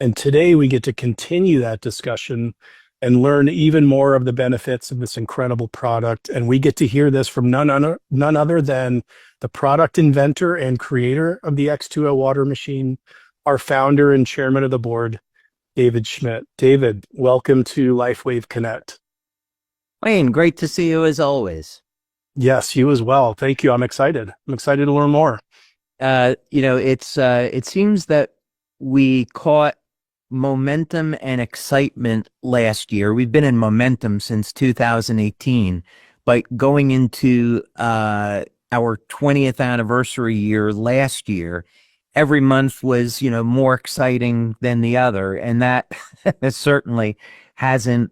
And today we get to continue that discussion and learn even more of the benefits of this incredible product. And we get to hear this from none other than the product inventor and creator of the X20 water machine, our founder and chairman of the board, David Schmidt. David, welcome to LifeWave Connect. Wayne, great to see you as always. Yes, you as well. Thank you. I'm excited. I'm excited to learn more. It seems that we caught momentum and excitement last year. We've been in momentum since 2018, but going into our 20th anniversary year last year, every month was, more exciting than the other. And that certainly hasn't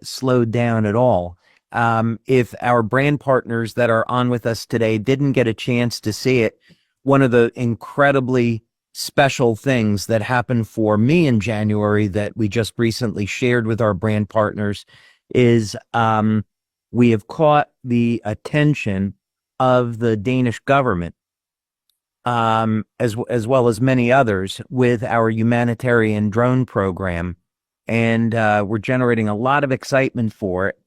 slowed down at all. If our brand partners that are on with us today didn't get a chance to see it, one of the incredibly special things that happened for me in January that we just recently shared with our brand partners is we have caught the attention of the Danish government, as well as many others, with our humanitarian drone program. And we're generating a lot of excitement for it.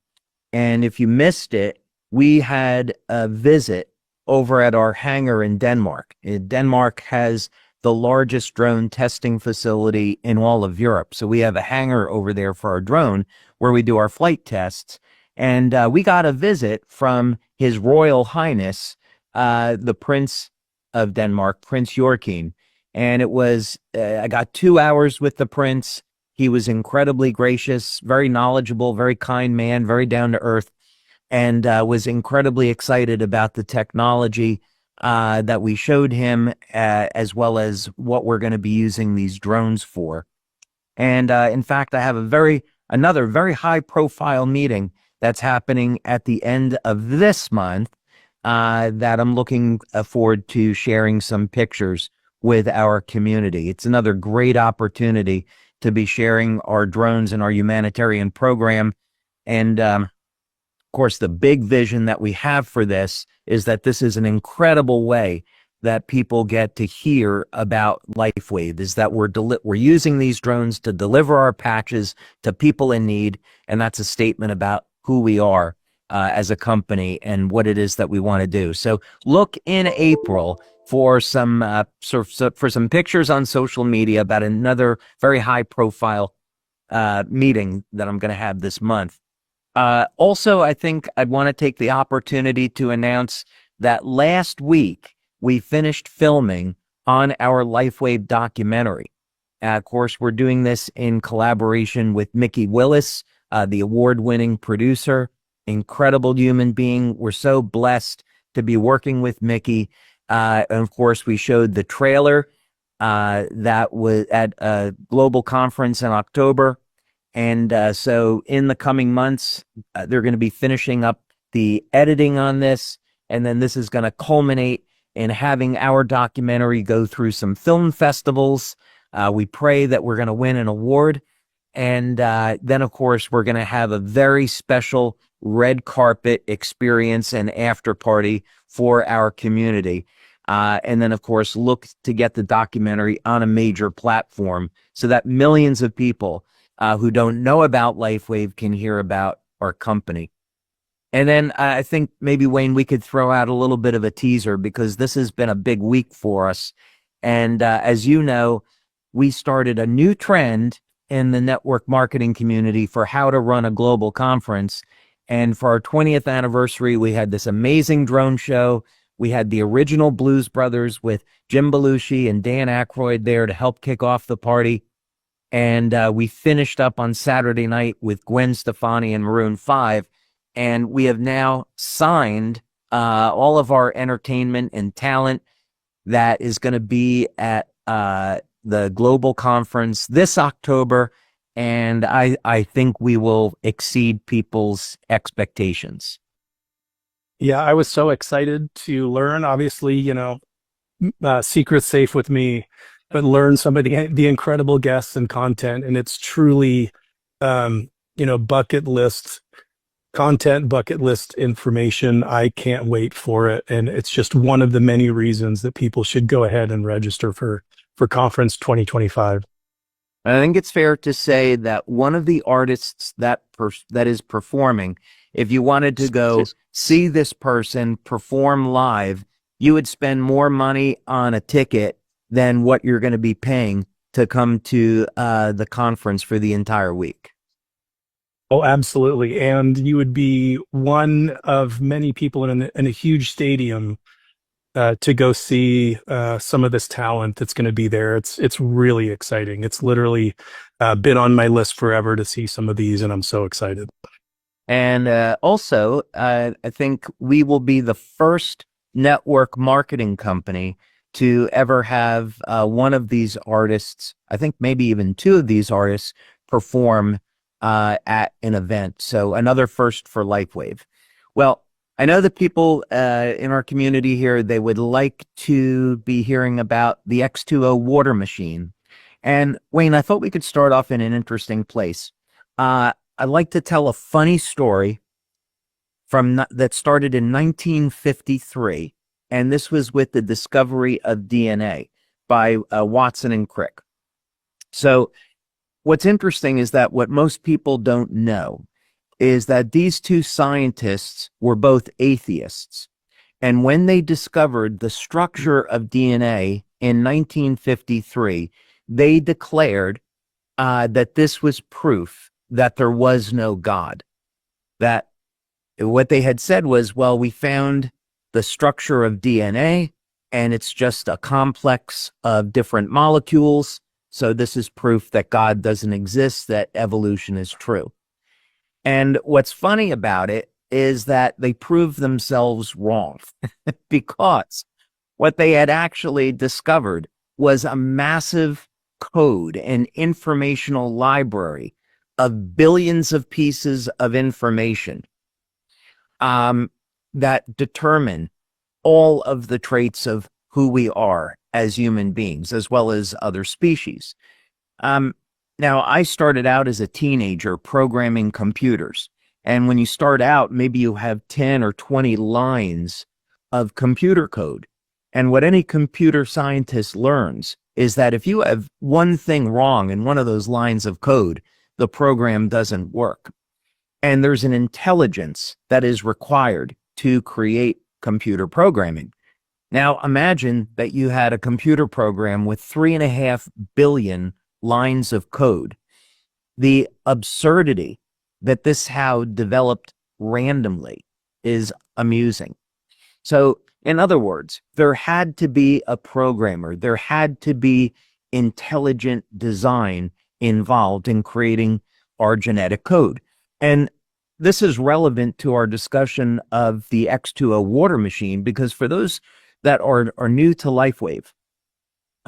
And if you missed it, we had a visit over at our hangar in Denmark. Denmark has the largest drone testing facility in all of Europe. So we have a hangar over there for our drone where we do our flight tests. And we got a visit from His Royal Highness, the Prince of Denmark, Prince Joachim. And it was, I got 2 hours with the Prince. He was incredibly gracious, very knowledgeable, very kind man, very down to earth, and was incredibly excited about the technology that we showed him, as well as what we're going to be using these drones for. And in fact, I have another very high profile meeting that's happening at the end of this month that I'm looking forward to sharing some pictures with our community. It's another great opportunity to be sharing our drones and our humanitarian program. And of course, the big vision that we have for this is that this is an incredible way that people get to hear about LifeWave, is that we're using these drones to deliver our patches to people in need. And that's a statement about who we are as a company and what it is that we want to do. So look in April for some pictures on social media about another very high profile meeting that I'm going to have this month. Also, I think I'd want to take the opportunity to announce that last week we finished filming on our LifeWave documentary. Of course, we're doing this in collaboration with Mickey Willis, the award-winning producer, incredible human being. We're so blessed to be working with Mickey. And of course, we showed the trailer that was at a global conference in October. And so in the coming months, they're going to be finishing up the editing on this. And then this is going to culminate in having our documentary go through some film festivals. We pray that we're going to win an award. And then, of course, we're going to have a very special red carpet experience and after party for our community. And then, of course, look to get the documentary on a major platform so that millions of people who don't know about LifeWave can hear about our company. And then I think maybe, Wayne, we could throw out a little bit of a teaser because this has been a big week for us. And as you know, we started a new trend in the network marketing community for how to run a global conference. And for our 20th anniversary, we had this amazing drone show. We had the original Blues Brothers with Jim Belushi and Dan Aykroyd there to help kick off the party. And we finished up on Saturday night with Gwen Stefani and Maroon 5. And we have now signed all of our entertainment and talent that is going to be at the global conference this October. And I think we will exceed people's expectations. Yeah, I was so excited to learn. Obviously, secret's safe with me, but learn some of the incredible guests and content. And it's truly, bucket list content bucket list information. I can't wait for it. And it's just one of the many reasons that people should go ahead and register for Conference 2025. I think it's fair to say that one of the artists that is performing, if you wanted to go see this person perform live, you would spend more money on a ticket than what you're going to be paying to come to the conference for the entire week. Oh, absolutely. And you would be one of many people in a huge stadium to go see some of this talent that's going to be there. It's really exciting. It's literally been on my list forever to see some of these, and I'm so excited. And also, I think we will be the first network marketing company to ever have one of these artists, I think maybe even two of these artists, perform at an event. So another first for LifeWave. Well, I know that people in our community here, they would like to be hearing about the X20 water machine. And Wayne, I thought we could start off in an interesting place. I'd like to tell a funny story that started in 1953. And this was with the discovery of DNA by Watson and Crick. So what's interesting is that what most people don't know is that these two scientists were both atheists. And when they discovered the structure of DNA in 1953, they declared that this was proof that there was no God. That what they had said was, well, we found the structure of DNA, and it's just a complex of different molecules. So this is proof that God doesn't exist, that evolution is true. And what's funny about it is that they proved themselves wrong because what they had actually discovered was a massive code, an informational library of billions of pieces of information that determine all of the traits of who we are as human beings, as well as other species. Now, I started out as a teenager programming computers. And when you start out, maybe you have 10 or 20 lines of computer code. And what any computer scientist learns is that if you have one thing wrong in one of those lines of code, the program doesn't work. And there's an intelligence that is required to create computer programming. Now, imagine that you had a computer program with 3.5 billion lines of code. The absurdity that this how developed randomly is amusing. So, in other words, there had to be a programmer, there had to be intelligent design involved in creating our genetic code. And this is relevant to our discussion of the X20 water machine, because for those that are new to LifeWave,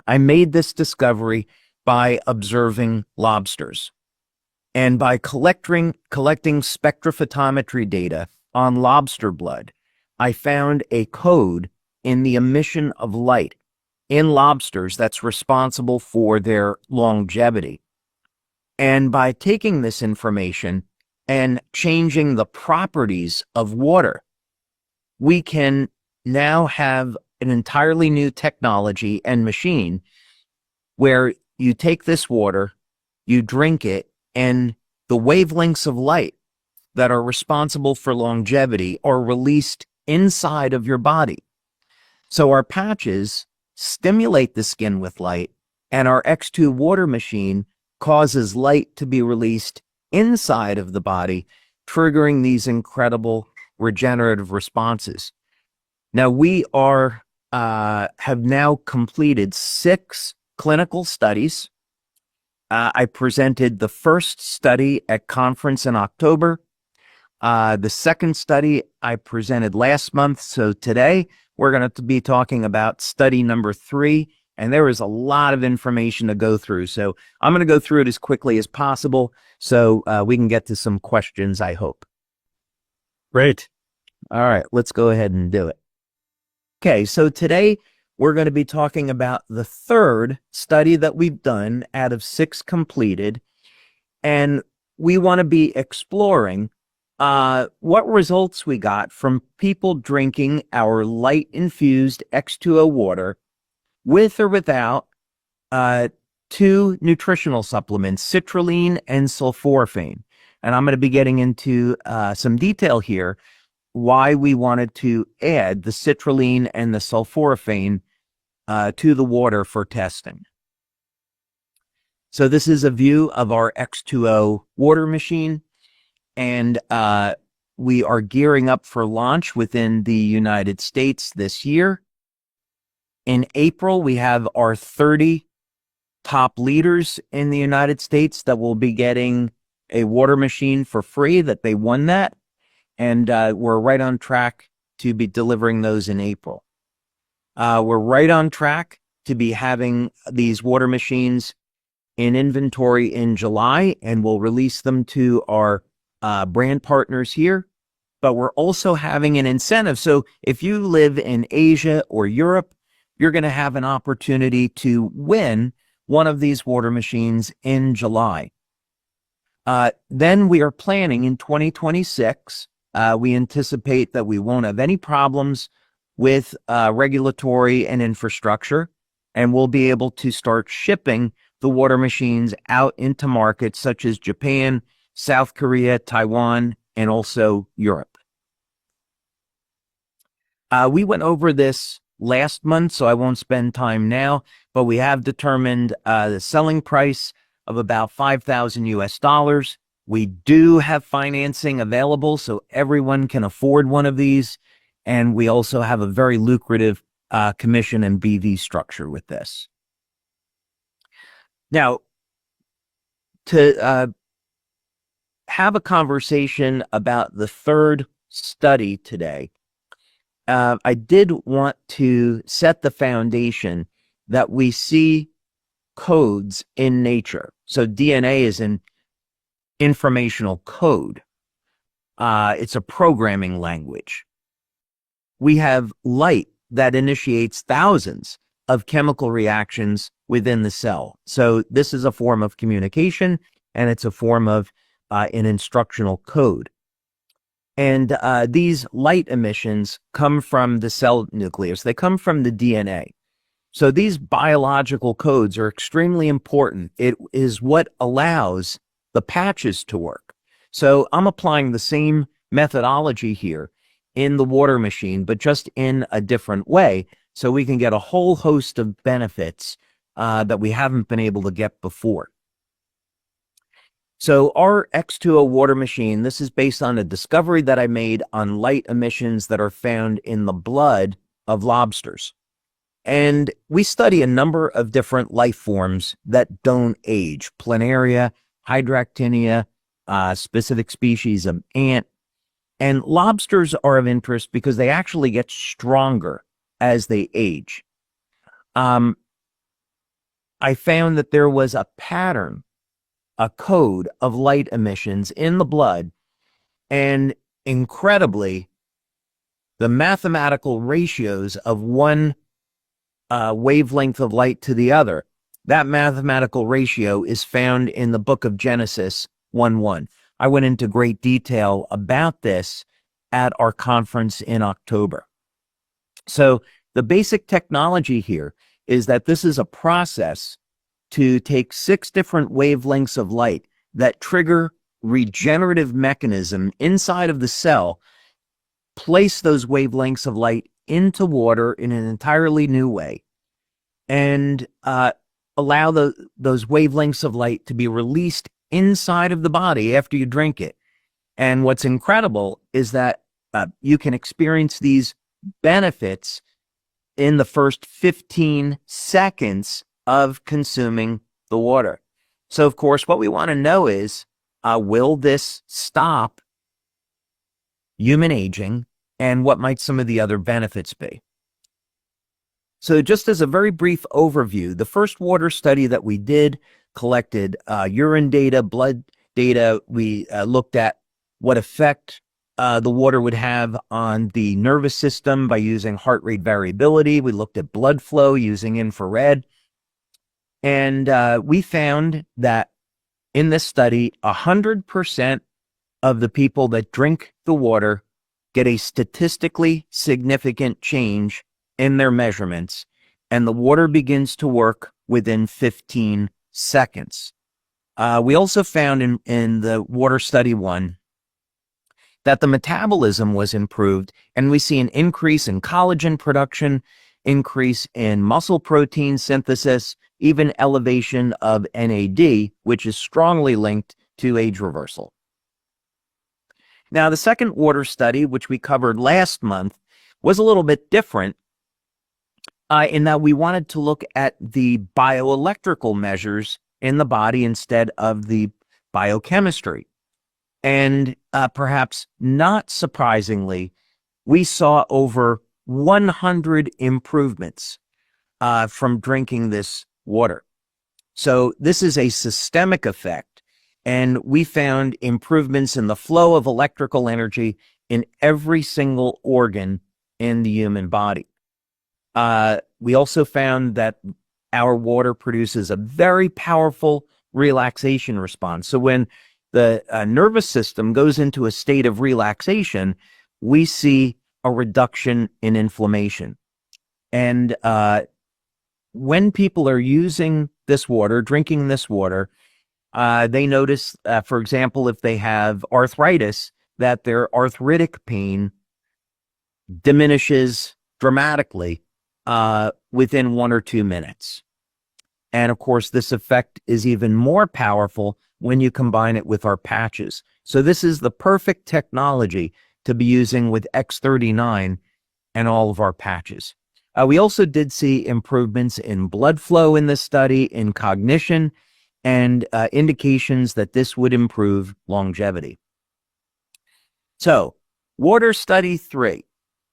I made this discovery by observing lobsters. And by collecting spectrophotometry data on lobster blood, I found a code in the emission of light in lobsters that's responsible for their longevity. And by taking this information and changing the properties of water, we can now have an entirely new technology and machine where you take this water, you drink it, and the wavelengths of light that are responsible for longevity are released inside of your body. So our patches stimulate the skin with light, and our X2 water machine causes light to be released inside of the body, triggering these incredible regenerative responses. Now, we have now completed 6 clinical studies. I presented the first study at conference in October. The second study I presented last month. So today we're going to be talking about study number 3. And there is a lot of information to go through. So I'm going to go through it as quickly as possible so we can get to some questions, I hope. Great. All right, let's go ahead and do it. Okay, so today we're going to be talking about the third study that we've done out of 6 completed. And we want to be exploring what results we got from people drinking our light infused X2O water with or without two nutritional supplements, citrulline and sulforaphane. And I'm going to be getting into some detail here why we wanted to add the citrulline and the sulforaphane to the water for testing. So this is a view of our X2O water machine, and we are gearing up for launch within the United States this year. In April, we have our 30 top leaders in the United States that will be getting a water machine for free, that they won that. And we're right on track to be delivering those in April. We're right on track to be having these water machines in inventory in July, and we'll release them to our brand partners here. But we're also having an incentive. So if you live in Asia or Europe, you're going to have an opportunity to win one of these water machines in July. Then we are planning in 2026. We anticipate that we won't have any problems with regulatory and infrastructure, and we'll be able to start shipping the water machines out into markets such as Japan, South Korea, Taiwan, and also Europe. We went over this last month, so I won't spend time now, but we have determined the selling price of about $5,000 US. We do have financing available, so everyone can afford one of these, and we also have a very lucrative commission and BV structure with this. Now, to have a conversation about the third study today, I did want to set the foundation that we see codes in nature. So DNA is an informational code. It's a programming language. We have light that initiates thousands of chemical reactions within the cell. So this is a form of communication, and it's a form of an instructional code. And these light emissions come from the cell nucleus. They come from the DNA. So these biological codes are extremely important. It is what allows the patches to work. So I'm applying the same methodology here in the water machine, but just in a different way, so we can get a whole host of benefits that we haven't been able to get before. So our X2O water machine, this is based on a discovery that I made on light emissions that are found in the blood of lobsters. And we study a number of different life forms that don't age: planaria, hydractinia, specific species of ant. And lobsters are of interest because they actually get stronger as they age. I found that there was a pattern, a code of light emissions in the blood, and incredibly, the mathematical ratios of one wavelength of light to the other, that mathematical ratio is found in the book of Genesis 1:1. I went into great detail about this at our conference in October. So the basic technology here is that this is a process to take 6 different wavelengths of light that trigger regenerative mechanism inside of the cell, place those wavelengths of light into water in an entirely new way, and allow those wavelengths of light to be released inside of the body after you drink it. And what's incredible is that you can experience these benefits in the first 15 seconds of consuming the water. So, of course, what we want to know is, will this stop human aging, and what might some of the other benefits be? So just as a very brief overview, the first water study that we did collected urine data, blood data. We looked at what effect the water would have on the nervous system by using heart rate variability. We looked at blood flow using infrared. And we found that in this study, 100% of the people that drink the water get a statistically significant change in their measurements, and the water begins to work within 15 seconds. We also found in the water study 1 that the metabolism was improved, and we see an increase in collagen production, increase in muscle protein synthesis, even elevation of NAD, which is strongly linked to age reversal. Now, the second water study, which we covered last month, was a little bit different in that we wanted to look at the bioelectrical measures in the body instead of the biochemistry. And perhaps not surprisingly, we saw over 100 improvements from drinking this water. So this is a systemic effect, and we found improvements in the flow of electrical energy in every single organ in the human body. We also found that our water produces a very powerful relaxation response. So when the nervous system goes into a state of relaxation, we see a reduction in inflammation. And when people are using this water, drinking this water, they notice, for example, if they have arthritis, that their arthritic pain diminishes dramatically within 1 or 2 minutes. And of course, this effect is even more powerful when you combine it with our patches. So this is the perfect technology to be using with X39 and all of our patches. We also did see improvements in blood flow in this study, in cognition, and indications that this would improve longevity. So, water study 3.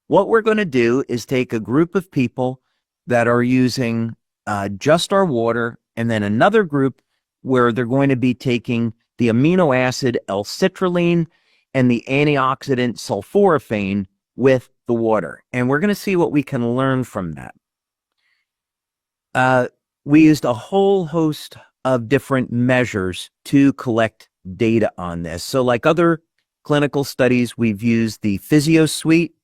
What we're going to do is take a group of people that are using just our water, and then another group where they're going to be taking the amino acid L-citrulline and the antioxidant sulforaphane with the water. And we're going to see what we can learn from that. We used a whole host of different measures to collect data on this. So like other clinical studies, we've used the Physio Suite,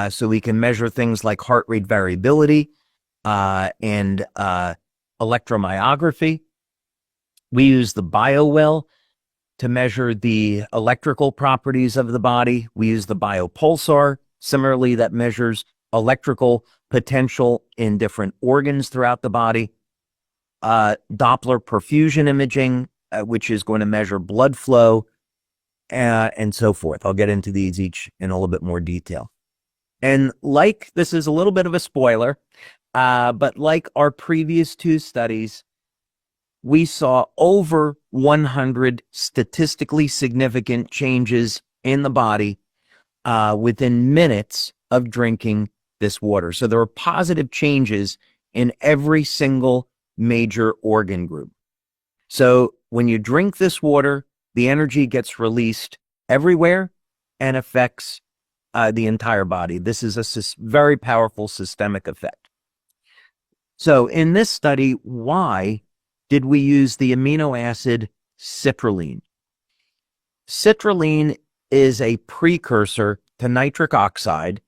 so we can measure things like heart rate variability and electromyography. We use the BioWell to measure the electrical properties of the body. We use the BioPulsar, similarly, that measures electrical potential in different organs throughout the body. Doppler perfusion imaging, which is going to measure blood flow, and so forth. I'll get into these each in a little bit more detail. And like, this is a little bit of a spoiler, but like our previous 2 studies, we saw over 100 statistically significant changes in the body within minutes of drinking this water. So there were positive changes in every single major organ group. So when you drink this water, the energy gets released everywhere and affects the entire body. This is a very powerful systemic effect. So in this study, why did we use the amino acid citrulline? Citrulline is a precursor to nitric oxide.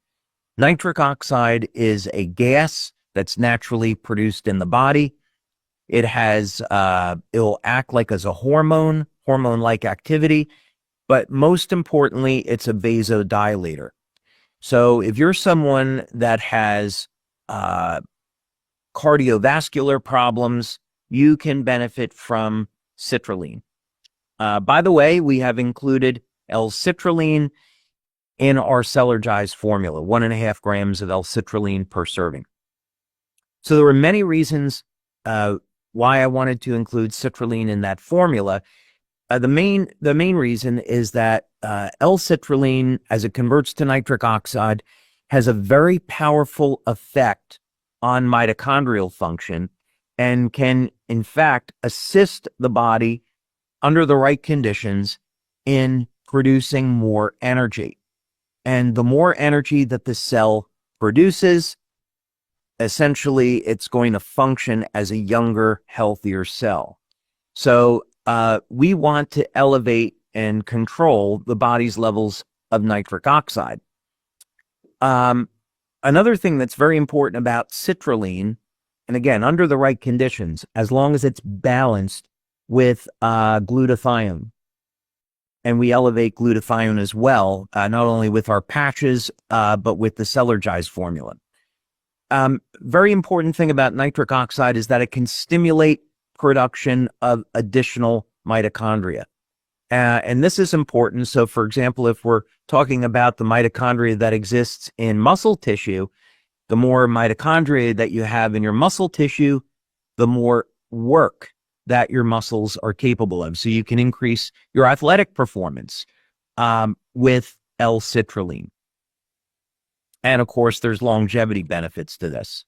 Nitric oxide is a gas that's naturally produced in the body. It has, it'll act like as a hormone-like activity, but most importantly, it's a vasodilator. So if you're someone that has cardiovascular problems, you can benefit from citrulline. By the way, we have included L-citrulline in our Celergize formula, 1.5 grams of L-citrulline per serving. So there were many reasons why I wanted to include citrulline in that formula. The main reason is that L-citrulline, as it converts to nitric oxide, has a very powerful effect on mitochondrial function and can, in fact, assist the body under the right conditions in producing more energy. And the more energy that the cell produces, essentially, it's going to function as a younger, healthier cell. So we want to elevate and control the body's levels of nitric oxide. Another thing that's very important about citrulline, and again, under the right conditions, as long as it's balanced with glutathione, and we elevate glutathione as well, not only with our patches, but with the Celergize formula. Very important thing about nitric oxide is that it can stimulate production of additional mitochondria. And this is important. So, for example, if we're talking about the mitochondria that exists in muscle tissue, the more mitochondria that you have in your muscle tissue, the more work that your muscles are capable of. So you can increase your athletic performance with L-citrulline. And of course, there's longevity benefits to this.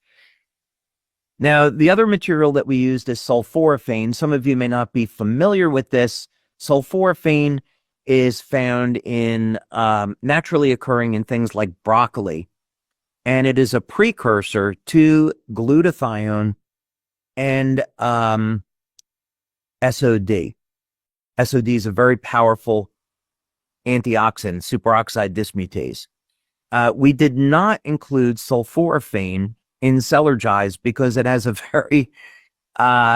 Now, the other material that we used is sulforaphane. Some of you may not be familiar with this. Sulforaphane is found in naturally occurring in things like broccoli, and it is a precursor to glutathione and SOD. SOD is a very powerful antioxidant, superoxide dismutase. We did not include sulforaphane in Celergize because it has a very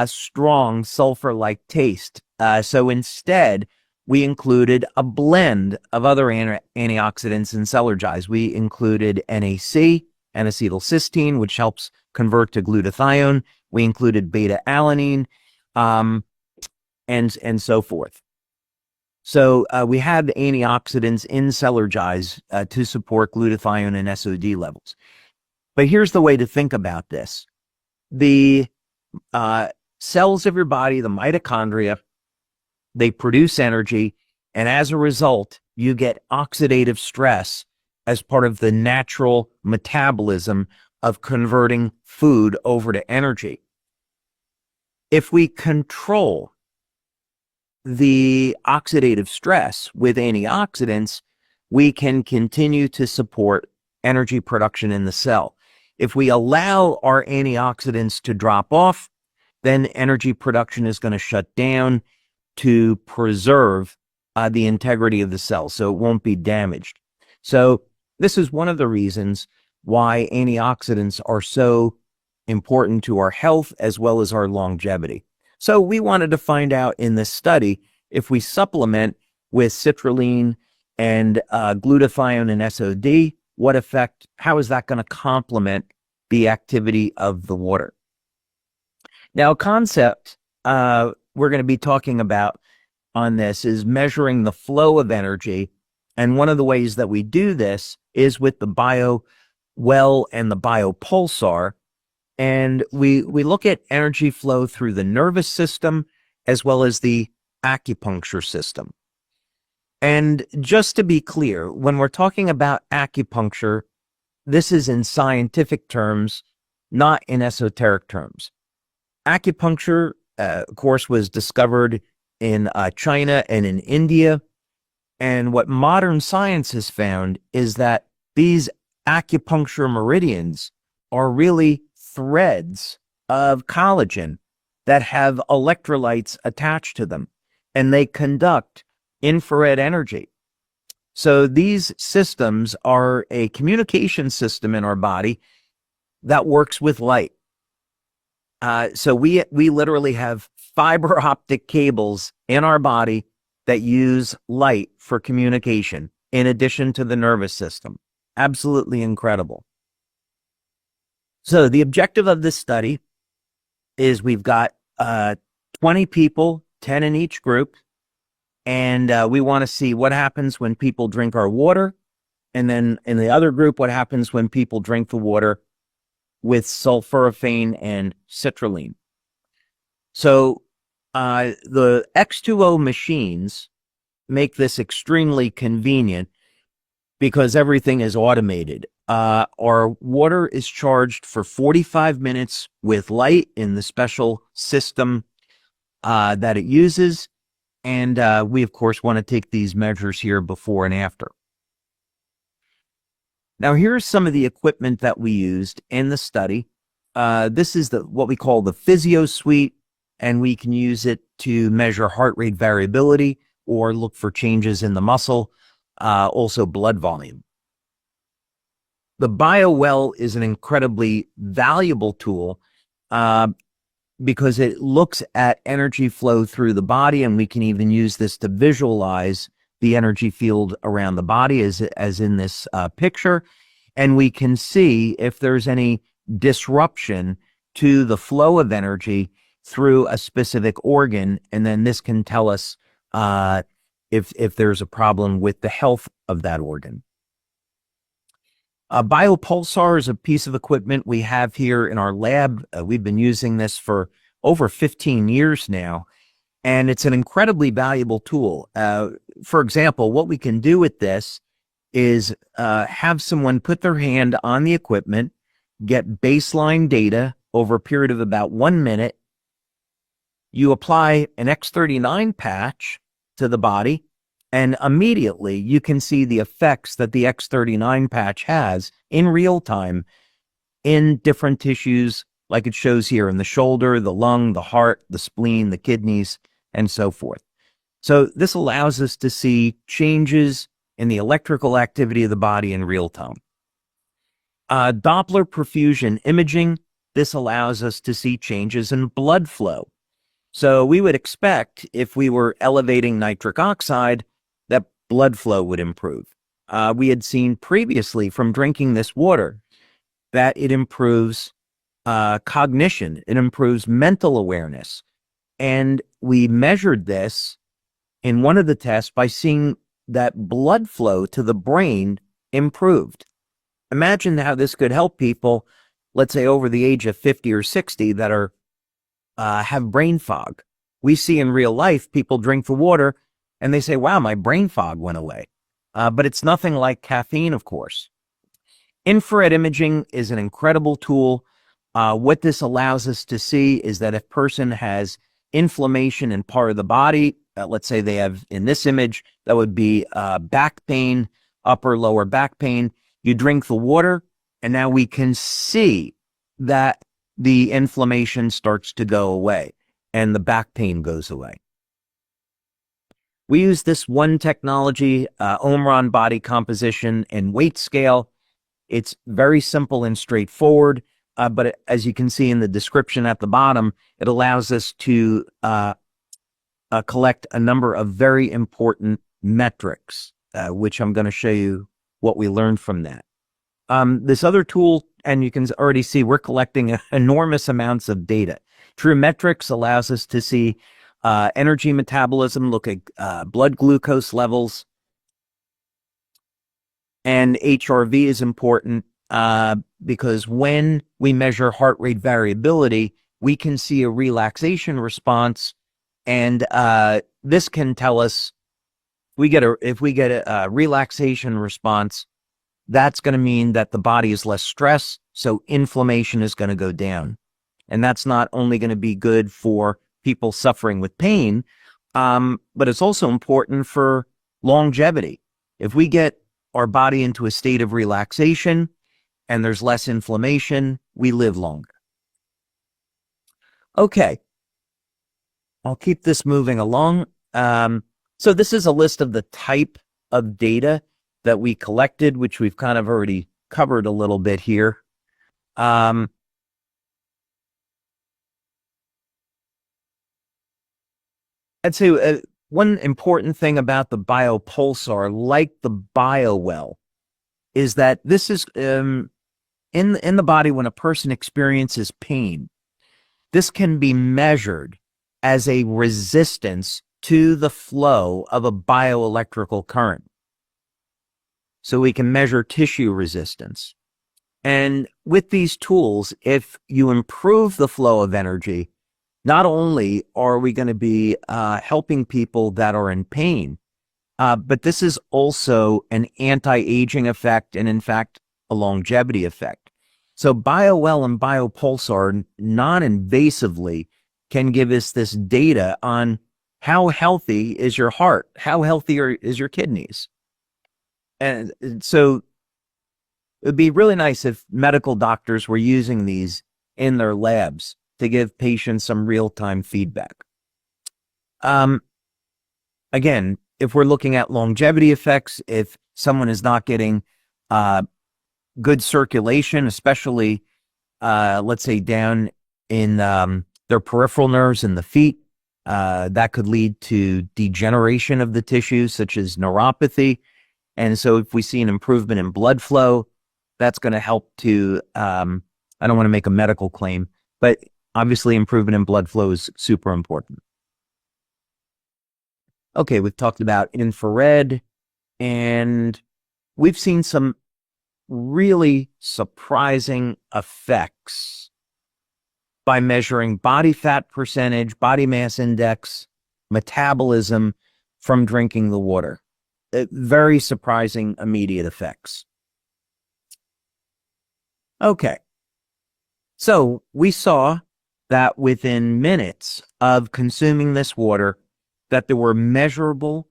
strong sulfur-like taste. So instead, we included a blend of other antioxidants in Celergize. We included NAC, N-acetylcysteine, which helps convert to glutathione. We included beta-alanine, and so forth. So we have antioxidants in Celergize to support glutathione and SOD levels. But here's the way to think about this. The cells of your body, the mitochondria, they produce energy, and as a result, you get oxidative stress as part of the natural metabolism of converting food over to energy. If we control the oxidative stress with antioxidants, we can continue to support energy production in the cell. If we allow our antioxidants to drop off, then energy production is going to shut down to preserve the integrity of the cell, so it won't be damaged. So this is one of the reasons why antioxidants are so important to our health as well as our longevity. So we wanted to find out in this study if we supplement with citrulline and glutathione and SOD, what effect, how is that going to complement the activity of the water? Now, a concept we're going to be talking about on this is measuring the flow of energy. And one of the ways that we do this is with the BioWell and the BioPulsar. And we look at energy flow through the nervous system as well as the acupuncture system. And just to be clear, when we're talking about acupuncture, this is in scientific terms, not in esoteric terms. Acupuncture, of course, was discovered in China and in India. And what modern science has found is that these acupuncture meridians are really threads of collagen that have electrolytes attached to them, and they conduct infrared energy. So these systems are a communication system in our body that works with light. So we literally have fiber optic cables in our body that use light for communication in addition to the nervous system. Absolutely incredible. So the objective of this study is we've got 20 people, 10 in each group, and we want to see what happens when people drink our water, and then in the other group, what happens when people drink the water with sulforaphane and citrulline. So the X20 machines make this extremely convenient because everything is automated. Our water is charged for 45 minutes with light in the special system that it uses. And we, of course, want to take these measures here before and after. Now, here's some of the equipment that we used in the study. This is what we call the Physio Suite, and we can use it to measure heart rate variability or look for changes in the muscle, also blood volume. The BioWell is an incredibly valuable tool because it looks at energy flow through the body, and we can even use this to visualize the energy field around the body as in this picture. And we can see if there's any disruption to the flow of energy through a specific organ, and then this can tell us if there's a problem with the health of that organ. A biopulsar is a piece of equipment we have here in our lab. We've been using this for over 15 years now, and it's an incredibly valuable tool. For example, what we can do with this is have someone put their hand on the equipment, get baseline data over a period of about 1 minute. You apply an X39 patch to the body, and immediately you can see the effects that the X39 patch has in real time in different tissues, like it shows here in the shoulder, the lung, the heart, the spleen, the kidneys, and so forth. So this allows us to see changes in the electrical activity of the body in real time. Doppler perfusion imaging, this allows us to see changes in blood flow. So we would expect if we were elevating nitric oxide, that blood flow would improve. We had seen previously from drinking this water that it improves cognition, it improves mental awareness. And we measured this in one of the tests by seeing that blood flow to the brain improved. Imagine how this could help people, let's say over the age of 50 or 60 that are have brain fog. We see in real life people drink the water and they say, wow, my brain fog went away. But it's nothing like caffeine, of course. Infrared imaging is an incredible tool. What this allows us to see is that if a person has inflammation in part of the body, let's say they have, in this image, that would be back pain, upper, lower back pain. You drink the water, and now we can see that the inflammation starts to go away and the back pain goes away. We use this one technology, Omron body composition and weight scale. It's very simple and straightforward, but as you can see in the description at the bottom, it allows us to collect a number of very important metrics, which I'm going to show you what we learned from that. This other tool, and you can already see we're collecting enormous amounts of data. True Metrics allows us to see energy metabolism, look at blood glucose levels, and HRV is important because when we measure heart rate variability, we can see a relaxation response, and this can tell us if we get a relaxation response, that's going to mean that the body is less stressed, so inflammation is going to go down. And that's not only going to be good for people suffering with pain, but it's also important for longevity. If we get our body into a state of relaxation and there's less inflammation, we live longer. Okay, I'll keep this moving along. So this is a list of the type of data that we collected, which we've kind of already covered a little bit here. I'd say one important thing about the biopulsar, like the BioWell, is that this is in the body when a person experiences pain. This can be measured as a resistance to the flow of a bioelectrical current. So we can measure tissue resistance. And with these tools, if you improve the flow of energy, not only are we going to be helping people that are in pain, but this is also an anti-aging effect and, in fact, a longevity effect. So BioWell and BioPulsar non-invasively can give us this data on how healthy is your heart, how healthy is your kidneys. And so it would be really nice if medical doctors were using these in their labs to give patients some real-time feedback. I'd again, if we're looking at longevity effects, if someone is not getting good circulation, especially let's say down in their peripheral nerves in the feet, that could lead to degeneration of the tissues, such as neuropathy. And so if we see an improvement in blood flow, that's going to help to, I don't want to make a medical claim, but obviously improvement in blood flow is super important. Okay, we've talked about infrared, and we've seen some really surprising effects by measuring body fat percentage, body mass index, metabolism from drinking the water. Very surprising immediate effects. Okay, so we saw that within minutes of consuming this water, that there were measurable,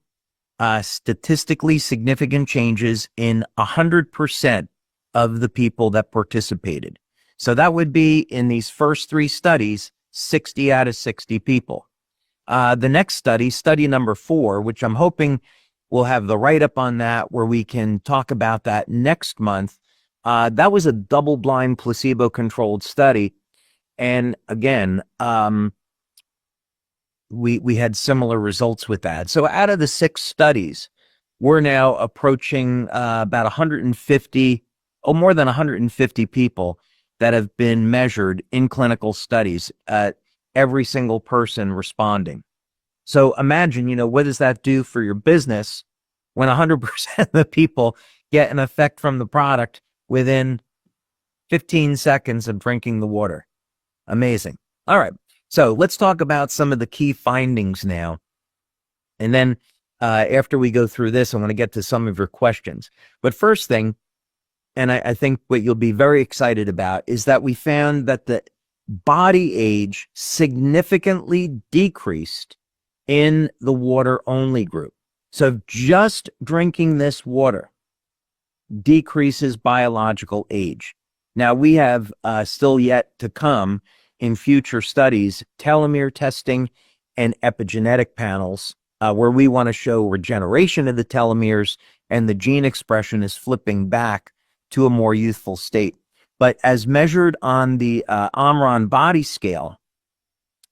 statistically significant changes in 100% of the people that participated. So that would be, in these first 3 studies, 60 out of 60 people. The next study, study number 4, which I'm hoping we'll have the write-up on that, where we can talk about that next month. That was a double-blind, placebo-controlled study. And again, we had similar results with that. So out of the 6 studies, we're now approaching about 150, more than 150 people that have been measured in clinical studies, every single person responding. So imagine, what does that do for your business when 100% of the people get an effect from the product within 15 seconds of drinking the water? Amazing. All right. So let's talk about some of the key findings now. And then after we go through this, I want to get to some of your questions. But first thing, and I think what you'll be very excited about, is that we found that the body age significantly decreased in the water-only group. So just drinking this water decreases biological age. Now, we have still yet to come in future studies, telomere testing and epigenetic panels, where we want to show regeneration of the telomeres and the gene expression is flipping back to a more youthful state. But as measured on the Omron body scale,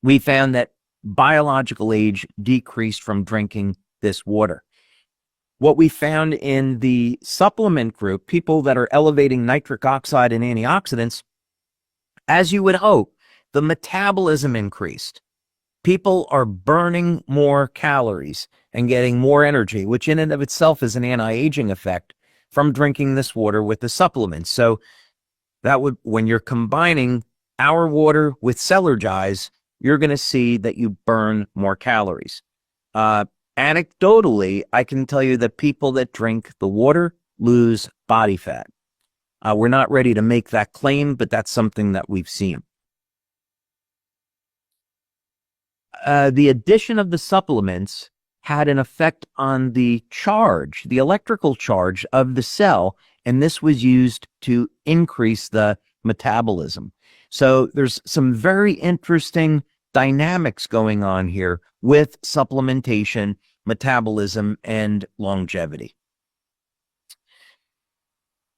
we found that biological age decreased from drinking this water. What we found in the supplement group, people that are elevating nitric oxide and antioxidants, as you would hope, the metabolism increased. People are burning more calories and getting more energy, which in and of itself is an anti-aging effect from drinking this water with the supplements. So that would, when you're combining our water with Celergize, you're going to see that you burn more calories. Anecdotally, I can tell you that people that drink the water lose body fat. We're not ready to make that claim, but that's something that we've seen. The addition of the supplements had an effect on the charge, the electrical charge of the cell, and this was used to increase the metabolism. So there's some very interesting dynamics going on here with supplementation, metabolism, and longevity.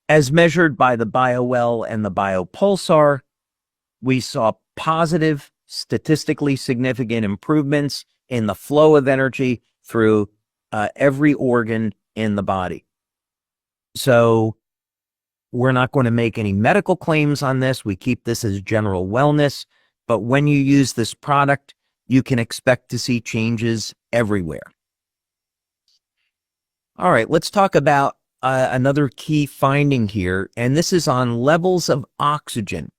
As measured by the BioWell and the BioPulsar, we saw positive, statistically significant improvements in the flow of energy through every organ in the body. So we're not going to make any medical claims on this. We keep this as general wellness. But when you use this product, you can expect to see changes everywhere. All right, let's talk about another key finding here, and this is on levels of oxygen.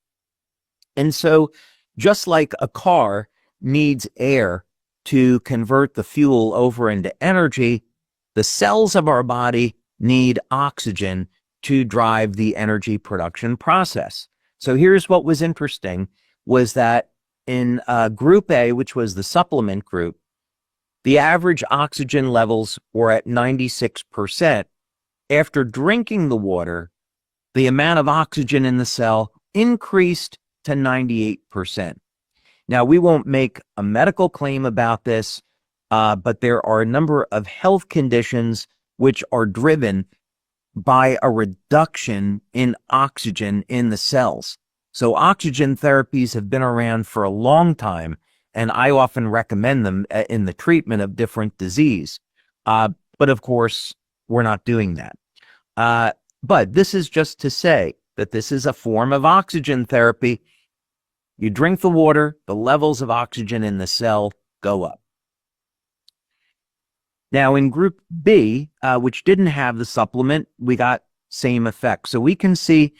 And so just like a car needs air to convert the fuel over into energy, the cells of our body need oxygen to drive the energy production process. So here's what was interesting, was that in Group A, which was the supplement group, the average oxygen levels were at 96%. After drinking the water, the amount of oxygen in the cell increased to 98%. Now, we won't make a medical claim about this, but there are a number of health conditions which are driven by a reduction in oxygen in the cells. So oxygen therapies have been around for a long time, and I often recommend them in the treatment of different disease. But of course, we're not doing that. But this is just to say that this is a form of oxygen therapy. You drink the water, the levels of oxygen in the cell go up. Now in group B, which didn't have the supplement, we got same effect. So we can see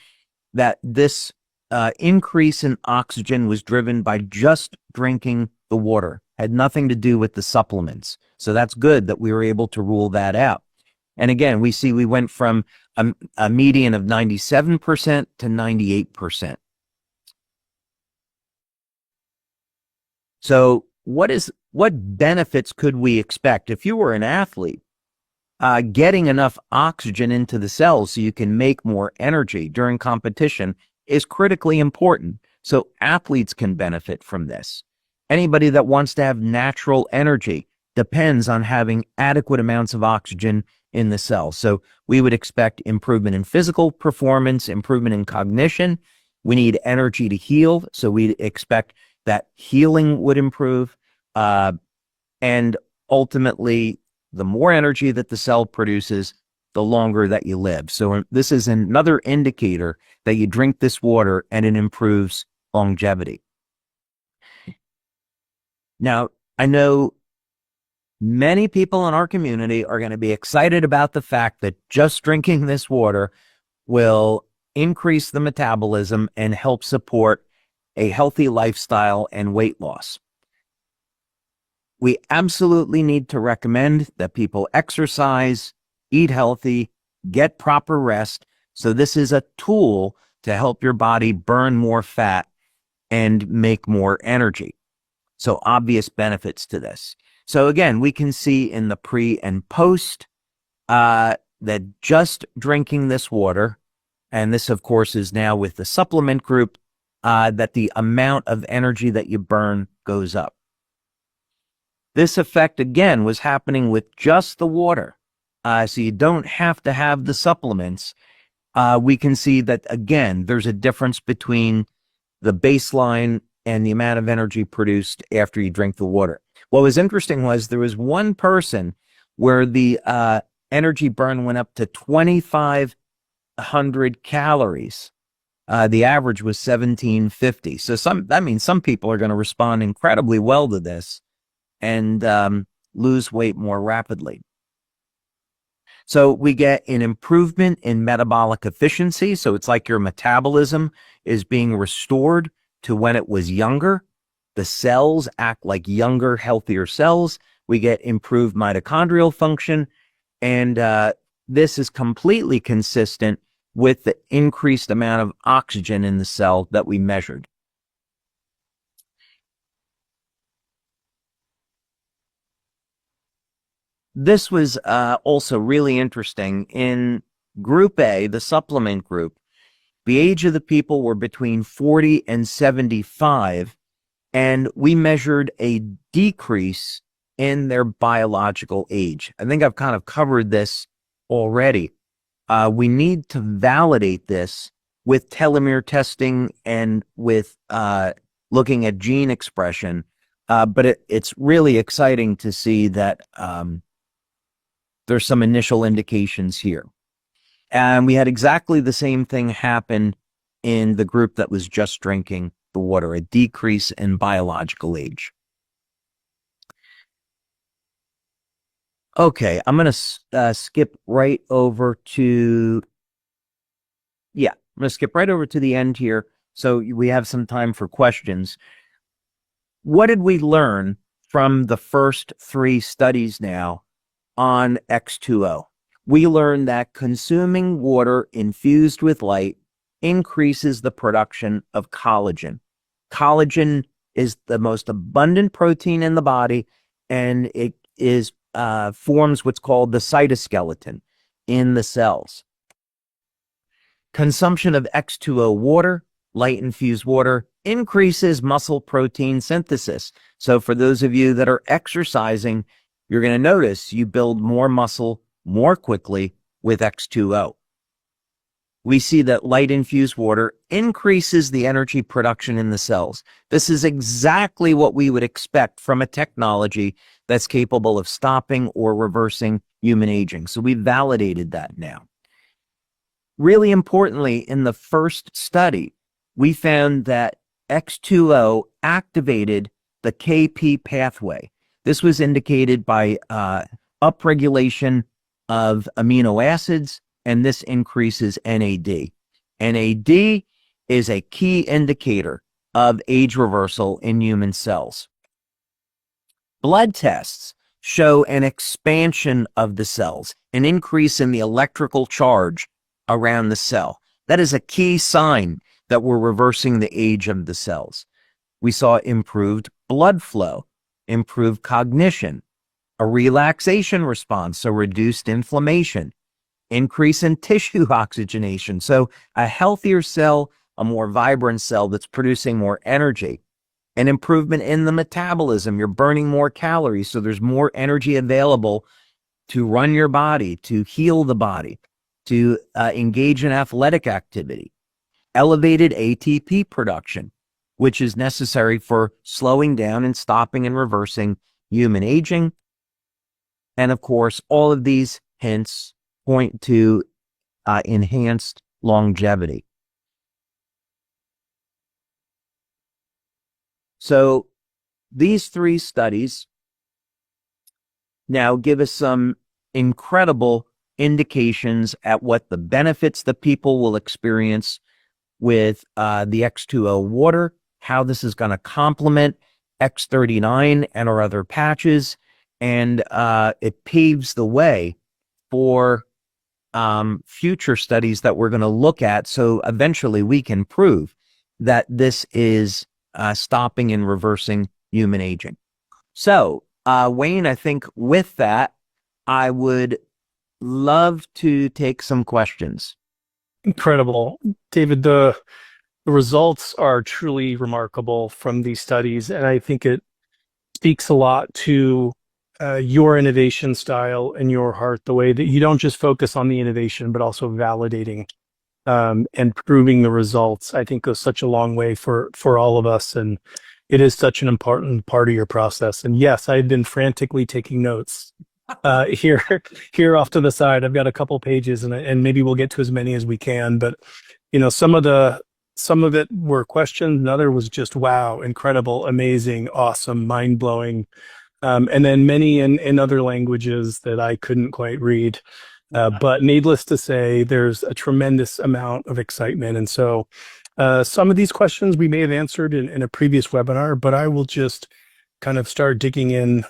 that this increase in oxygen was driven by just drinking the water, had nothing to do with the supplements. So that's good that we were able to rule that out. And again, we see we went from a median of 97% to 98%. So what benefits could we expect? If you were an athlete, getting enough oxygen into the cells so you can make more energy during competition is critically important. So athletes can benefit from this. Anybody that wants to have natural energy depends on having adequate amounts of oxygen in the cells. So we would expect improvement in physical performance, improvement in cognition. We need energy to heal, so we'd expect that healing would improve. And ultimately, the more energy that the cell produces, the longer that you live. So this is another indicator that you drink this water and it improves longevity. Now, I know many people in our community are going to be excited about the fact that just drinking this water will increase the metabolism and help support a healthy lifestyle and weight loss. We absolutely need to recommend that people exercise, eat healthy, get proper rest. So this is a tool to help your body burn more fat and make more energy. So obvious benefits to this. So again, we can see in the pre and post that just drinking this water, and this of course is now with the supplement group, that the amount of energy that you burn goes up. This effect again was happening with just the water. So you don't have to have the supplements. We can see that again, there's a difference between the baseline and the amount of energy produced after you drink the water. What was interesting was there was one person where the energy burn went up to 2,500 calories. The average was 1,750. So that means some people are going to respond incredibly well to this and lose weight more rapidly. So we get an improvement in metabolic efficiency. So it's like your metabolism is being restored to when it was younger. The cells act like younger, healthier cells. We get improved mitochondrial function. And this is completely consistent with the increased amount of oxygen in the cell that we measured. This was also really interesting. In Group A, the supplement group, the age of the people were between 40 and 75, and we measured a decrease in their biological age. I think I've kind of covered this already. We need to validate this with telomere testing and with looking at gene expression, but it's really exciting to see that there's some initial indications here. And we had exactly the same thing happen in the group that was just drinking the water, a decrease in biological age. Okay, I'm going to skip right over to, I'm going to skip right over to the end here so we have some time for questions. What did we learn from the first 3 studies now on X20? We learned that consuming water infused with light increases the production of collagen. Collagen is the most abundant protein in the body, and it is forms what's called the cytoskeleton in the cells. Consumption of X20 water, light-infused water, increases muscle protein synthesis. So for those of you that are exercising, you're going to notice you build more muscle more quickly with X2O. We see that light-infused water increases the energy production in the cells. This is exactly what we would expect from a technology that's capable of stopping or reversing human aging. So we've validated that now. Really importantly, in the first study, we found that X2O activated the KP pathway. This was indicated by upregulation of amino acids, and this increases NAD. NAD is a key indicator of age reversal in human cells. Blood tests show an expansion of the cells, an increase in the electrical charge around the cell. That is a key sign that we're reversing the age of the cells. We saw improved blood flow, improved cognition, a relaxation response, so reduced inflammation, increase in tissue oxygenation, so a healthier cell, a more vibrant cell that's producing more energy, an improvement in the metabolism. You're burning more calories, so there's more energy available to run your body, to heal the body, to engage in athletic activity. Elevated ATP production, which is necessary for slowing down and stopping and reversing human aging. And of course, all of these hints point to enhanced longevity. So these three studies now give us some incredible indications at what the benefits that people will experience with the X2O water, how this is going to complement X39 and our other patches, and it paves the way for future studies that we're going to look at, so eventually we can prove that this is stopping and reversing human aging. So, Wayne, I think with that, I would love to take some questions. Incredible. David, the results are truly remarkable from these studies, and I think it speaks a lot to your innovation style and your heart, the way that you don't just focus on the innovation, but also validating and proving the results. I think goes such a long way for all of us, and it is such an important part of your process. And yes, I've been frantically taking notes here off to the side. I've got a couple pages, and maybe we'll get to as many as we can. But you know, some of it were questions, another was just wow, incredible, amazing, awesome, mind blowing. And then many in other languages that I couldn't quite read. But needless to say, there's a tremendous amount of excitement. And so some of these questions we may have answered in a previous webinar, but I will just kind of start digging in.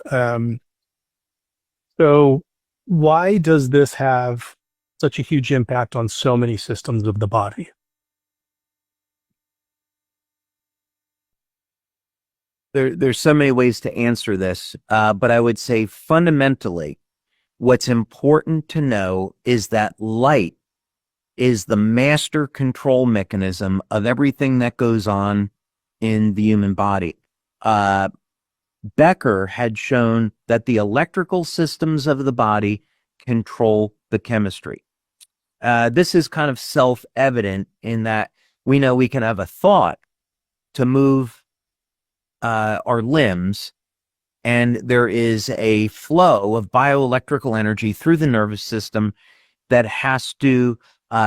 So why does this have such a huge impact on so many systems of the body? There's so many ways to answer this, but I would say fundamentally, what's important to know is that light is the master control mechanism of everything that goes on in the human body. Becker had shown that the electrical systems of the body control the chemistry. This is kind of self-evident in that we know we can have a thought to move our limbs, and there is a flow of bioelectrical energy through the nervous system that has to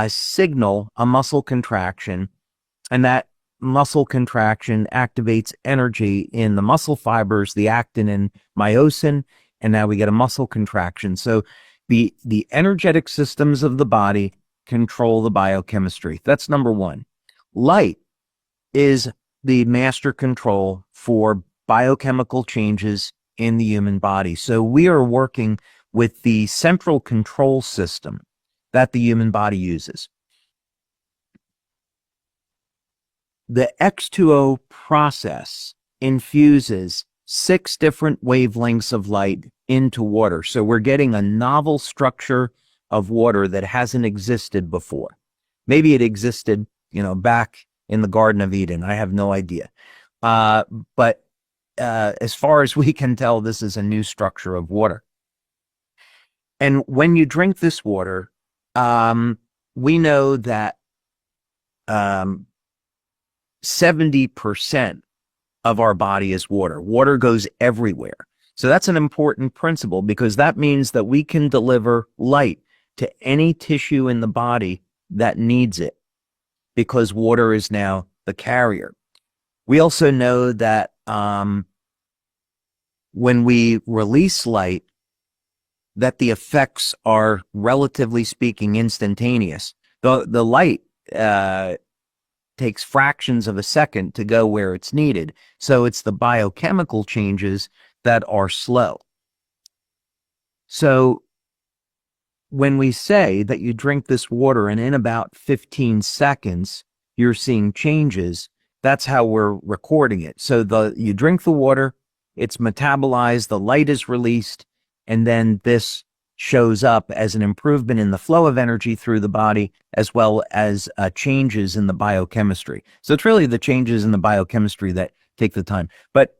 signal a muscle contraction, and that muscle contraction activates energy in the muscle fibers, the actin and myosin, and now we get a muscle contraction. So the energetic systems of the body control the biochemistry. That's number one. Light is the master control for biochemical changes in the human body. So we are working with the central control system that the human body uses. The X2O process infuses 6 different wavelengths of light into water. So we're getting a novel structure of water that hasn't existed before. Maybe it existed, back in the Garden of Eden. I have no idea. But as far as we can tell, this is a new structure of water. And when you drink this water, we know that 70% of our body is water. Water goes everywhere. So that's an important principle because that means that we can deliver light to any tissue in the body that needs it because water is now the carrier. We also know that when we release light, that the effects are, relatively speaking, instantaneous. The light takes fractions of a second to go where it's needed. So it's the biochemical changes that are slow. So when we say that you drink this water and in about 15 seconds, you're seeing changes, that's how we're recording it. So you drink the water, it's metabolized, the light is released, and then this shows up as an improvement in the flow of energy through the body, as well as changes in the biochemistry. So it's really the changes in the biochemistry that take the time. But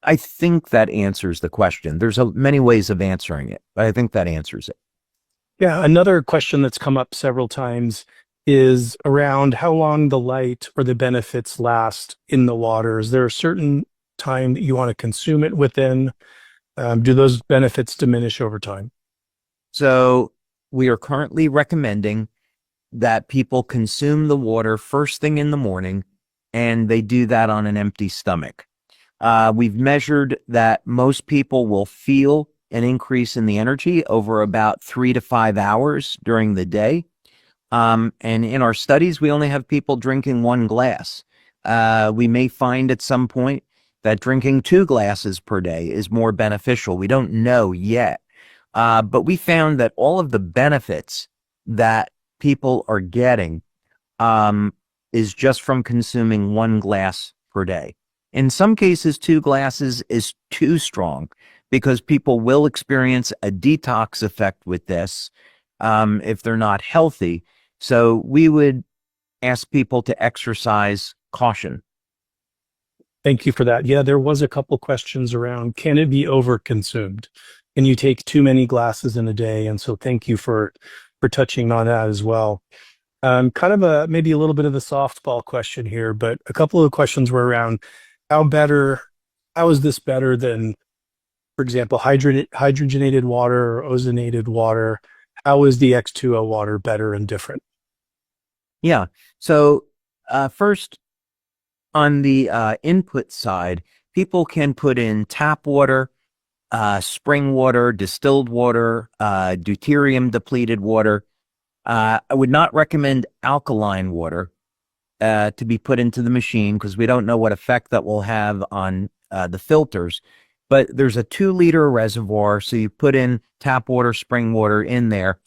I think that answers the question. There's many ways of answering it, but I think that answers it. Yeah, another question that's come up several times is around how long the light or the benefits last in the water. Is there a certain time that you want to consume it within? Do those benefits diminish over time? So we are currently recommending that people consume the water first thing in the morning, and they do that on an empty stomach. We've measured that most people will feel an increase in the energy over about 3 to 5 hours during the day. And in our studies, we only have people drinking 1 glass. We may find at some point that drinking 2 glasses per day is more beneficial. We don't know yet. But we found that all of the benefits that people are getting is just from consuming 1 glass per day. In some cases, 2 glasses is too strong because people will experience a detox effect with this if they're not healthy. So we would ask people to exercise caution. Thank you for that. Yeah, there was a couple questions around, can it be overconsumed? Can you take too many glasses in a day? And so thank you for touching on that as well. Kind of maybe a little bit of a softball question here, but a couple of questions were around how is this better than, for example, hydrogenated water or ozonated water? How is the X2O water better and different? Yeah. So first, on the input side, people can put in tap water, spring water, distilled water, deuterium depleted water. I would not recommend alkaline water to be put into the machine because we don't know what effect that will have on the filters. But there's a 2-liter reservoir, so you put in tap water, spring water in there,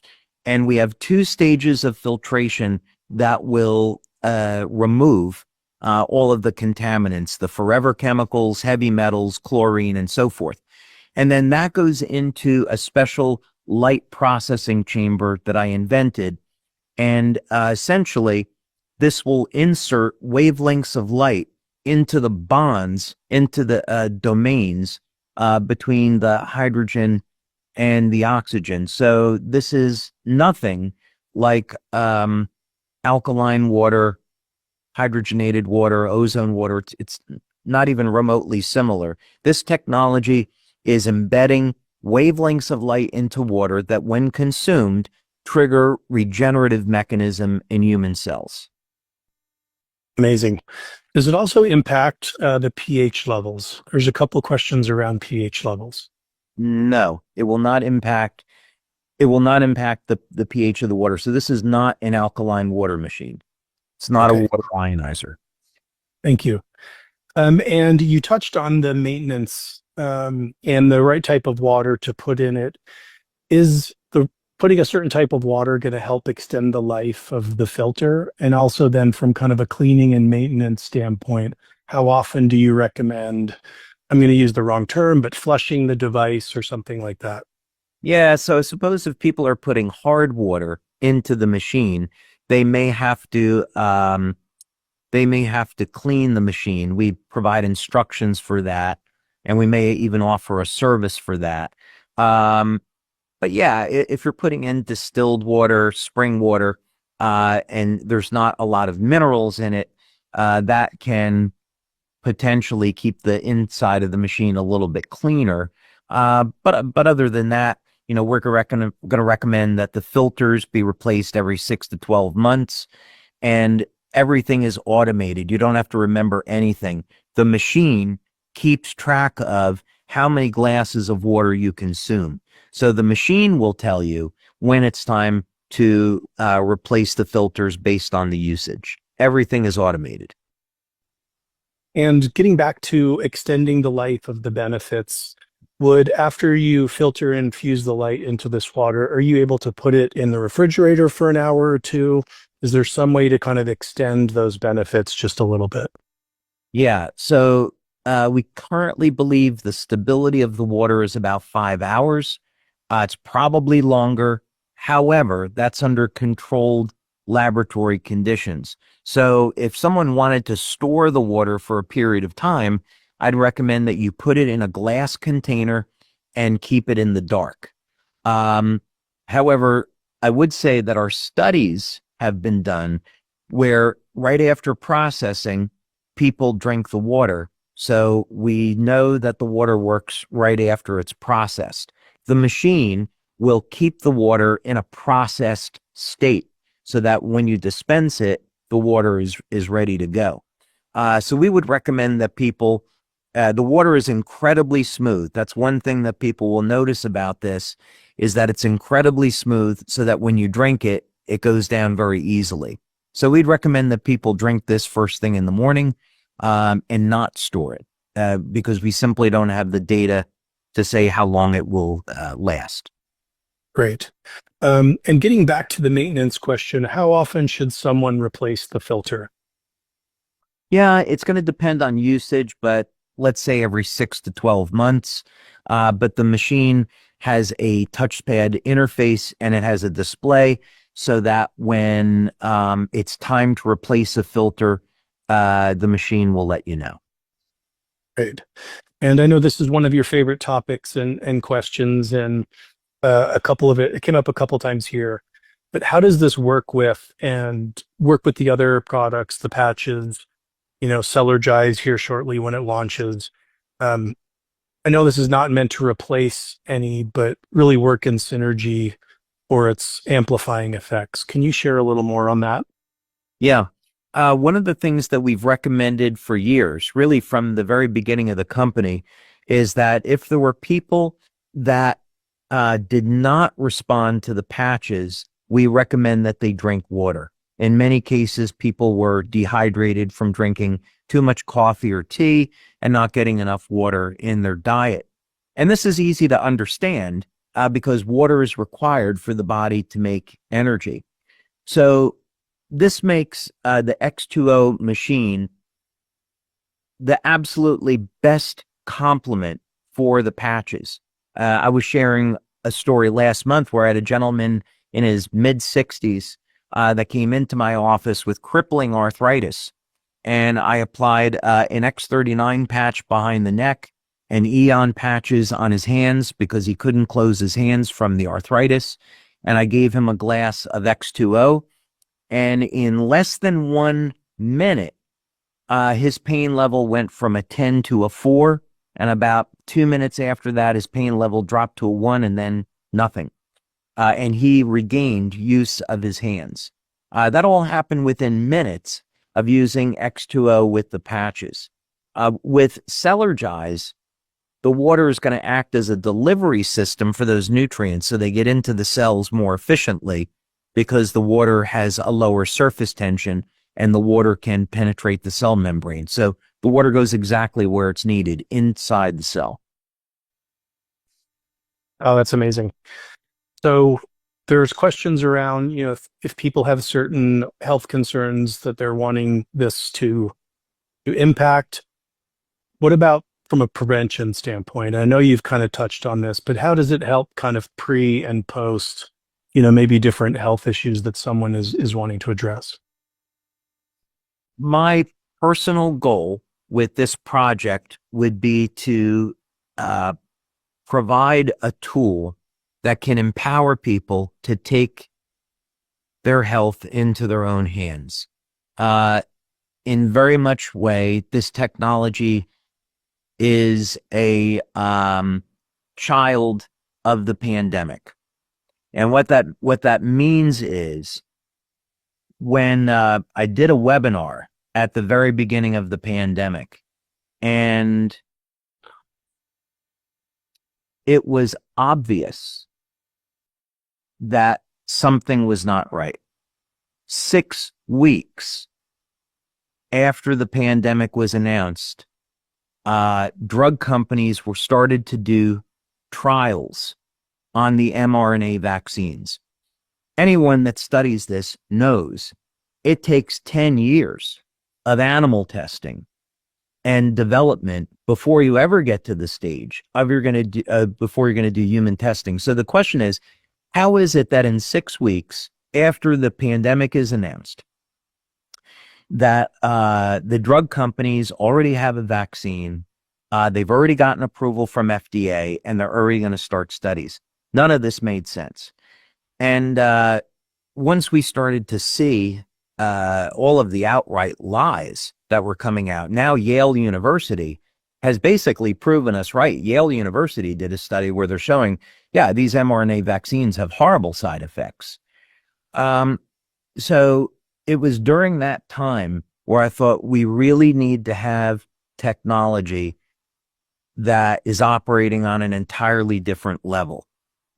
and we have 2 stages of filtration that will remove all of the contaminants, the forever chemicals, heavy metals, chlorine, and so forth. And then that goes into a special light processing chamber that I invented. And essentially, this will insert wavelengths of light into the bonds, into the domains between the hydrogen and the oxygen. So this is nothing like alkaline water, hydrogenated water, ozone water. It's not even remotely similar. This technology is embedding wavelengths of light into water that, when consumed, trigger regenerative mechanism in human cells. Amazing. Does it also impact the pH levels? There's a couple of questions around pH levels. No, it will not impact. It will not impact the pH of the water. So this is not an alkaline water machine. It's not a water ionizer. Thank you. And you touched on the maintenance and the right type of water to put in it. Is putting a certain type of water going to help extend the life of the filter? And also then from kind of a cleaning and maintenance standpoint, how often do you recommend, I'm going to use the wrong term, but flushing the device or something like that? Yeah, so suppose if people are putting hard water into the machine, they may have to clean the machine. We provide instructions for that, and we may even offer a service for that. But yeah, if you're putting in distilled water, spring water, and there's not a lot of minerals in it, that can potentially keep the inside of the machine a little bit cleaner. But other than that, we're going to recommend that the filters be replaced every 6 to 12 months, and everything is automated. You don't have to remember anything. The machine keeps track of how many glasses of water you consume. So the machine will tell you when it's time to replace the filters based on the usage. Everything is automated. And getting back to extending the life of the benefits, would after you filter and infuse the light into this water, are you able to put it in the refrigerator for an hour or two? Is there some way to kind of extend those benefits just a little bit? Yeah. So we currently believe the stability of the water is about 5 hours. It's probably longer. However, that's under controlled laboratory conditions. So if someone wanted to store the water for a period of time, I'd recommend that you put it in a glass container and keep it in the dark. However, I would say that our studies have been done where right after processing, people drink the water. So we know that the water works right after it's processed. The machine will keep the water in a processed state so that when you dispense it, the water is ready to go. So we would recommend that people, the water is incredibly smooth. That's one thing that people will notice about this is that it's incredibly smooth so that when you drink it, it goes down very easily. So we'd recommend that people drink this first thing in the morning and not store it because we simply don't have the data to say how long it will last. Great. And getting back to the maintenance question, how often should someone replace the filter? Yeah, it's going to depend on usage, but let's say every 6 to 12 months. But the machine has a touchpad interface and it has a display so that when it's time to replace a filter, the machine will let you know. Great. And I know this is one of your favorite topics and questions, and it came up a couple times here. But how does this work with the other products, the patches, Celergize here shortly when it launches? I know this is not meant to replace any, but really work in synergy for its amplifying effects. Can you share a little more on that? Yeah. One of the things that we've recommended for years, really from the very beginning of the company, is that if there were people that did not respond to the patches, we recommend that they drink water. In many cases, people were dehydrated from drinking too much coffee or tea and not getting enough water in their diet. And this is easy to understand because water is required for the body to make energy. So this makes the X20 machine the absolutely best complement for the patches. I was sharing a story last month where I had a gentleman in his mid-60s that came into my office with crippling arthritis. And I applied an X39 patch behind the neck and Eon patches on his hands because he couldn't close his hands from the arthritis. And I gave him a glass of X20. And in less than 1 minute, his pain level went from a 10 to a 4. And about 2 minutes after that, his pain level dropped to a 1 and then nothing. And he regained use of his hands. That all happened within minutes of using X20 with the patches. With Celergize, the water is going to act as a delivery system for those nutrients so they get into the cells more efficiently because the water has a lower surface tension and the water can penetrate the cell membrane. So the water goes exactly where it's needed inside the cell. Oh, that's amazing. So there's questions around, if people have certain health concerns that they're wanting this to impact. What about from a prevention standpoint? I know you've kind of touched on this, but how does it help kind of pre and post, maybe different health issues that someone is wanting to address? My personal goal with this project would be to provide a tool that can empower people to take their health into their own hands. In very much way, this technology is a child of the pandemic. And what that means is, when I did a webinar at the very beginning of the pandemic, and it was obvious that something was not right. 6 weeks after the pandemic was announced, drug companies were started to do trials on the mRNA vaccines. Anyone that studies this knows it takes 10 years of animal testing and development before you ever get to the stage of before you're going to do human testing. So the question is, how is it that in 6 weeks after the pandemic is announced, that the drug companies already have a vaccine, they've already gotten approval from FDA, and they're already going to start studies? None of this made sense. And once we started to see all of the outright lies that were coming out, now Yale University has basically proven us right. Yale University did a study where they're showing, yeah, these mRNA vaccines have horrible side effects. So it was during that time where I thought we really need to have technology that is operating on an entirely different level.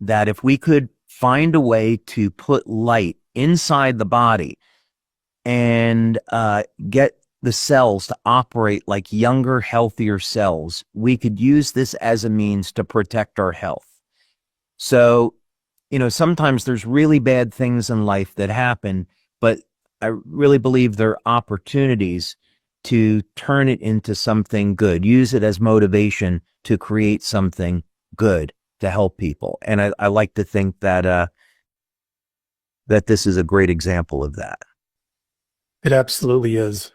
That if we could find a way to put light inside the body and get the cells to operate like younger, healthier cells, we could use this as a means to protect our health. So, sometimes there's really bad things in life that happen, but I really believe there are opportunities to turn it into something good, use it as motivation to create something good to help people. And I like to think that that this is a great example of that. It absolutely is.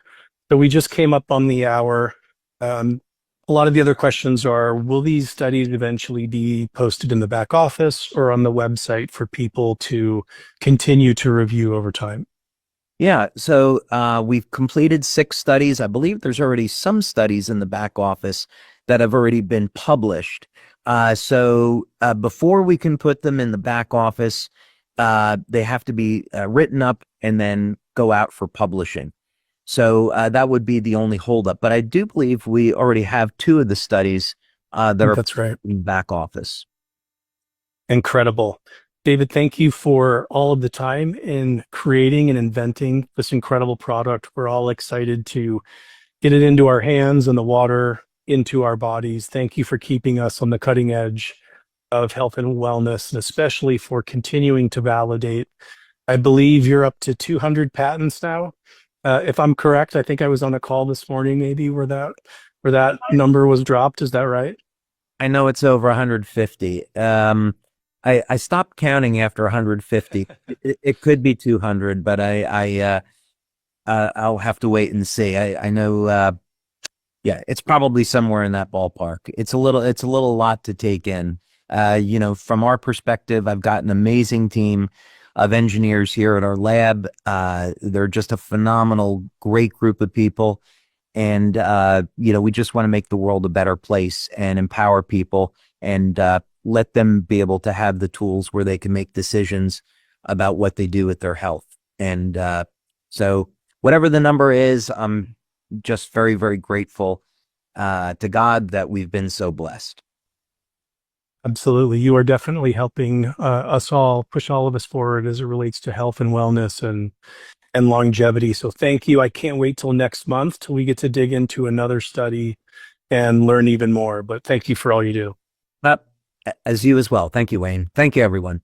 So we just came up on the hour. A lot of the other questions are, will these studies eventually be posted in the back office or on the website for people to continue to review over time? Yeah, so we've completed 6 studies. I believe there's already some studies in the back office that have already been published. So before we can put them in the back office, they have to be written up and then go out for publishing. So that would be the only holdup. But I do believe we already have 2 of the studies that are That's right. in back office. Incredible. David, thank you for all of the time in creating and inventing this incredible product. We're all excited to get it into our hands and the water into our bodies. Thank you for keeping us on the cutting edge of health and wellness, and especially for continuing to validate. I believe you're up to 200 patents now. If I'm correct, I think I was on a call this morning, maybe where that number was dropped. Is that right? I know it's over 150. I stopped counting after 150. It could be 200, but I'll have to wait and see. I know, yeah, it's probably somewhere in that ballpark. It's a little lot to take in. From our perspective, I've got an amazing team of engineers here at our lab. They're just a phenomenal, great group of people. And, we just want to make the world a better place and empower people and let them be able to have the tools where they can make decisions about what they do with their health. And so whatever the number is, I'm just very, very grateful to God that we've been so blessed. Absolutely. You are definitely helping us all, push all of us forward as it relates to health and wellness and longevity. So thank you. I can't wait till next month till we get to dig into another study and learn even more. But thank you for all you do. As you as well. Thank you, Wayne. Thank you, everyone.